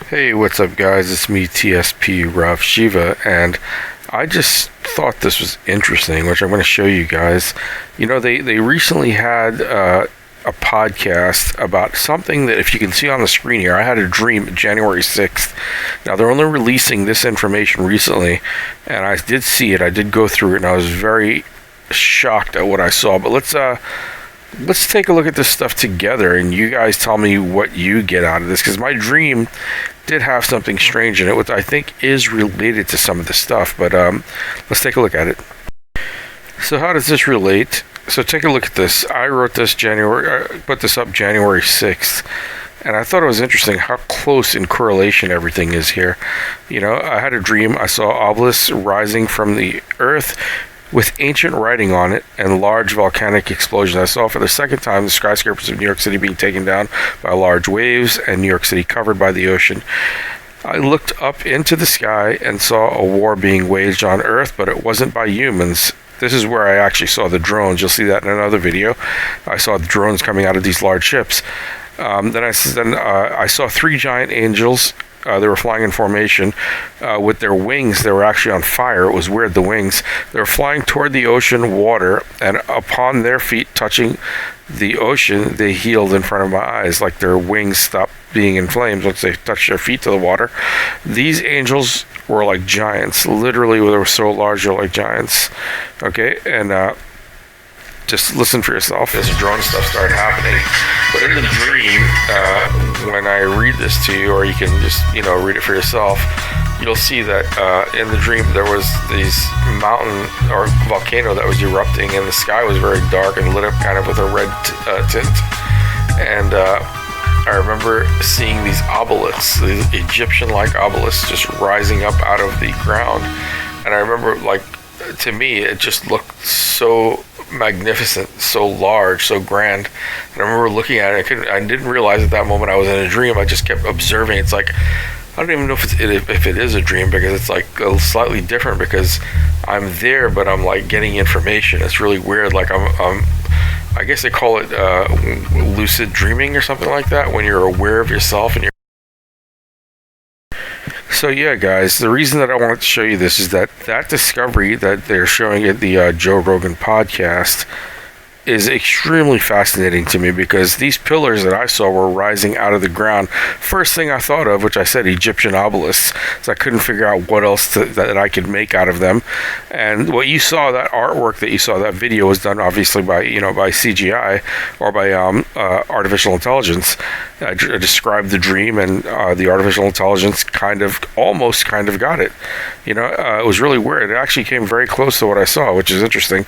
Hey, what's up, guys? It's me, TSPRavshiva, and I just thought this was interesting, which I'm going to show you guys. You know, they recently had a podcast about something that, if you can see on the screen here, I had a dream January 6th. Now, they're only releasing this information recently, and I did see it. I did go through it, and I was very shocked at what I saw. But let's take a look at this stuff together, and you guys tell me what you get out of this, because my dream did have something strange in it, which I think is related to some of the stuff. But let's take a look at it. So how does this relate? So take a look at this. I wrote this put this up January 6th, and I thought it was interesting how close in correlation everything is here. You know, I had a dream. I saw obelisks rising from the earth with ancient writing on it and large volcanic explosions. I saw for the second time the skyscrapers of New York City being taken down by large waves and New York City covered by the ocean. I looked up into the sky and saw a war being waged on Earth, but it wasn't by humans. This is where I actually saw the drones. You'll see that in another video. I saw the drones coming out of these large ships. Then I saw three giant angels. They were flying in formation with their wings. They were actually on fire. It was weird, the wings. They were flying toward the ocean water, and upon their feet touching the ocean, they healed in front of my eyes, like their wings stopped being in flames once they touched their feet to the water. These angels were like giants. Literally, they were so large, they were like giants. Okay, and just listen for yourself. This drone stuff started happening. But in the dream, when I read this to you, or you can just, read it for yourself, you'll see that in the dream there was this mountain or volcano that was erupting, and the sky was very dark and lit up kind of with a red tint. And I remember seeing these obelisks, these Egyptian-like obelisks, just rising up out of the ground. And I remember, to me, it just looked so magnificent, so large, so grand. And I remember looking at it. I didn't realize at that moment I was in a dream. I just kept observing. It's like, I don't even know if it is a dream, because it's like slightly different, because I'm there, but I'm like getting information. It's really weird. Like I guess they call it lucid dreaming or something like that, when you're aware of yourself and you're. So yeah, guys, the reason that I wanted to show you this is that discovery that they're showing at the Joe Rogan podcast is extremely fascinating to me, because these pillars that I saw were rising out of the ground. First thing I thought of, which I said Egyptian obelisks, so I couldn't figure out what else that I could make out of them. And what you saw, that artwork that you saw, that video was done obviously by CGI, or by artificial intelligence. I described the dream, and the artificial intelligence almost got it. It was really weird. It actually came very close to what I saw, which is interesting.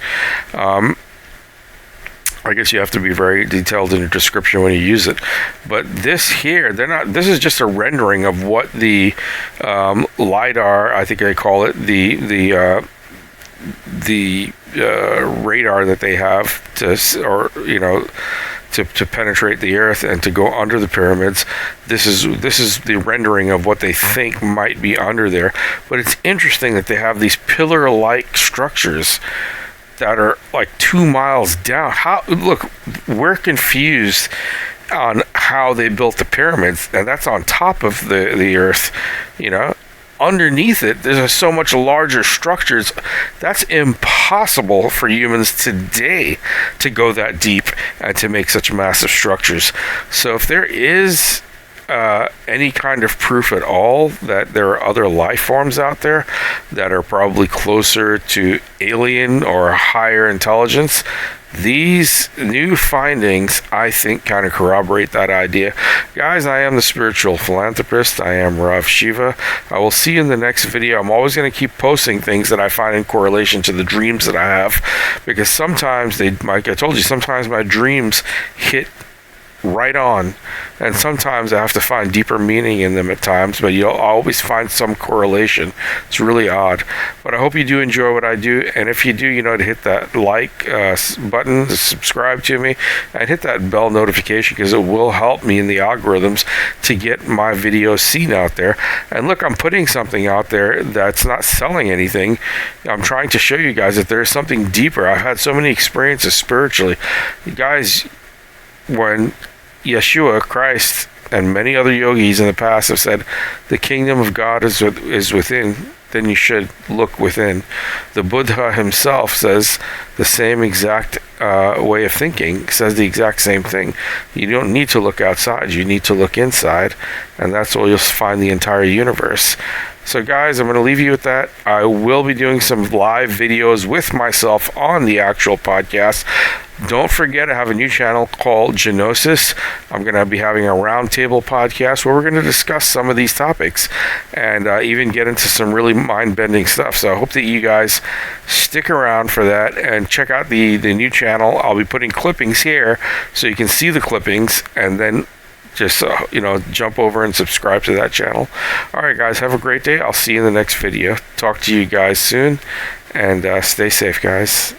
I guess you have to be very detailed in your description when you use it. But this here, this is just a rendering of what the LiDAR, I think they call it, the radar that they have to penetrate the earth and to go under the pyramids. This is the rendering of what they think might be under there. But it's interesting that they have these pillar-like structures that are like 2 miles down. Look, we're confused on how they built the pyramids, and that's on top of the earth. Underneath it, there's so much larger structures. That's impossible for humans today to go that deep and to make such massive structures. So if there is any kind of proof at all that there are other life forms out there that are probably closer to alien or higher intelligence, these new findings, I think, kind of corroborate that idea. Guys, I am the spiritual philanthropist. I am Ravshiva. I will see you in the next video. I'm always going to keep posting things that I find in correlation to the dreams that I have, because sometimes like I told you, sometimes my dreams hit right on, and sometimes I have to find deeper meaning in them at times, but you'll always find some correlation. It's really odd. But I hope you do enjoy what I do, and if you do, to hit that like button to subscribe to me, and hit that bell notification, because it will help me in the algorithms to get my videos seen out there. And look, I'm putting something out there that's not selling anything. I'm trying to show you guys that there's something deeper. I've had so many experiences spiritually. You guys, when Yeshua, Christ, and many other yogis in the past have said, the kingdom of God is within, then you should look within. The Buddha himself says the same exact way of thinking, says the exact same thing. You don't need to look outside, you need to look inside, and that's where you'll find the entire universe. So guys, I'm going to leave you with that. I will be doing some live videos with myself on the actual podcast. Don't forget, I have a new channel called Genosis. I'm going to be having a roundtable podcast where we're going to discuss some of these topics and even get into some really mind-bending stuff. So I hope that you guys stick around for that and check out the new channel. I'll be putting clippings here so you can see the clippings, and then just jump over and subscribe to that channel. All right, guys, have a great day. I'll see you in the next video. Talk to you guys soon, and stay safe, guys.